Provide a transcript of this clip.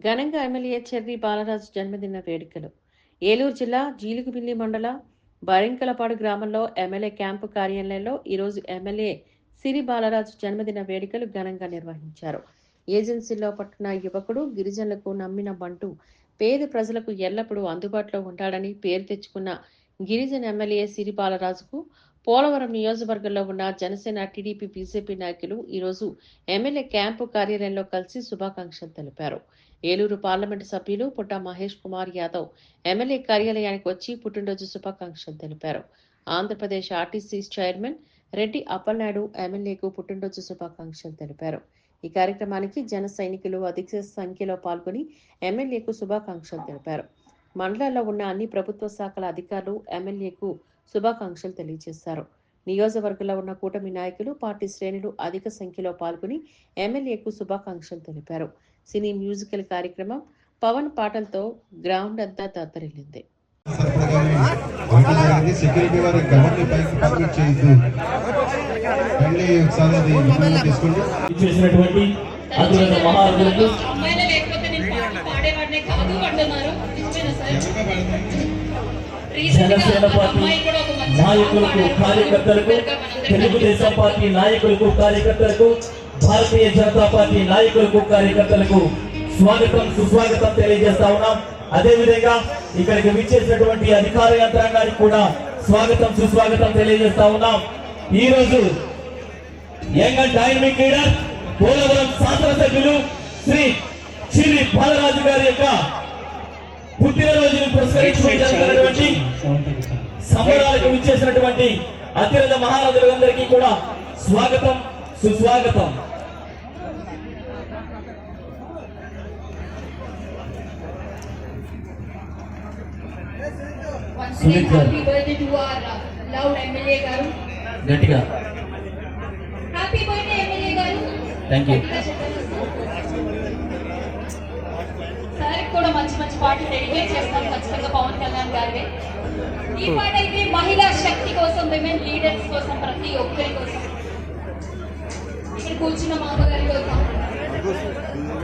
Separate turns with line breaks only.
ఘనంగా MLA cherry Balaraju జన్మదిన వేడుకలు. ఏలూరు జిల్లా జీలుగుమిల్లి మండల బరింకలపాడు గ్రామంలో ఎమ్మెల్యే క్యాంపు కార్యాలయంలో ఈరోజు ఎమ్మెల్యే సిరి బాలరాజు జన్మదిన వేడుకలు ఘనంగా నిర్వహించారు. ఏజెన్సీలో పట్టున యువకుడు, గిరిజనులకు నమ్మిన బంటు, పేద ప్రజలకు ఎల్లప్పుడూ అందుబాటులో ఉంటాడని పేరు తెచ్చుకున్న గిరిజన ఎమ్మెల్యే సిరి బాలరాజుకు పోలవరం నియోజకవర్గంలో ఉన్న జనసేన, టీడీపీ, బీజేపీ నాయకులు ఈరోజు ఎమ్మెల్యే క్యాంపు కార్యాలయంలో కలిసి శుభాకాంక్షలు తెలిపారు. ఏలూరు పార్లమెంటు సభ్యులు పుట్ట మహేష్ కుమార్ యాదవ్ ఎమ్మెల్యే కార్యాలయానికి వచ్చి పుట్టినరోజు శుభాకాంక్షలు తెలిపారు. ఆంధ్రప్రదేశ్ ఆర్టీసీ చైర్మన్ రెడ్డి అప్పలనాయుడు ఎమ్మెల్యేకు పుట్టినరోజు శుభాకాంక్షలు తెలిపారు. ఈ కార్యక్రమానికి జన సైనికులు అధిక సంఖ్యలో పాల్గొని ఎమ్మెల్యేకు శుభాకాంక్షలు తెలిపారు. మండలాల్లో ఉన్న అన్ని ప్రభుత్వ శాఖల అధికారులు ఎమ్మెల్యేకు శుభాకాంక్షలు తెలియజేశారు. నియోజకవర్గంలో ఉన్న కూటమి నాయకులు, పార్టీ శ్రేణులు అధిక సంఖ్యలో పాల్గొని ఎమ్మెల్యేకు శుభాకాంక్షలు తెలిపారు. సినీ మ్యూజికల్ కార్యక్రమం పవన్ పాటలతో గ్రౌండ్ అంతా దద్దరిల్లింది.
జనసేన పార్టీ నాయకులకు, కార్యకర్తలకు, తెలుగుదేశం పార్టీ నాయకులకు, కార్యకర్తలకు, భారతీయ జనతా పార్టీ నాయకులకు, కార్యకర్తలకు స్వాగతం, సుస్వాగతం తెలియజేస్తా ఉన్నాం. అదే విధంగా ఇక్కడికి విచ్చేసినటువంటి అధికార యంత్రాంగానికి కూడా స్వాగతం, సుస్వాగతం తెలియజేస్తా ఉన్నాం. ఈ రోజు young and dynamic leader Polavaram శాసనసభ్యులు శ్రీ సిరి బాలరాజు గారి యొక్క పుట్టినరోజును పురస్కరించుకున్నటువంటి సంబరాలకు విచ్చేసినటువంటి అతిరథ మహారథులందరికీ కూడా స్వాగతం, సుస్వాగతం. గట్టిగా
హ్యాపీ బర్త్డే ఎమ్మెల్యే గారు.
Thank you.
సార్ కూడా మంచి మంచి పాటలు డెడికేట్ చేస్తాం ఖచ్చితంగా పవన్ కళ్యాణ్ గారి. ఈ పాట అయితే మహిళా శక్తి కోసం, విమెన్ లీడర్స్ కోసం, ప్రతి ఒక్కరి కోసం. ఇక్కడ కూర్చున్న మామగారి కోసం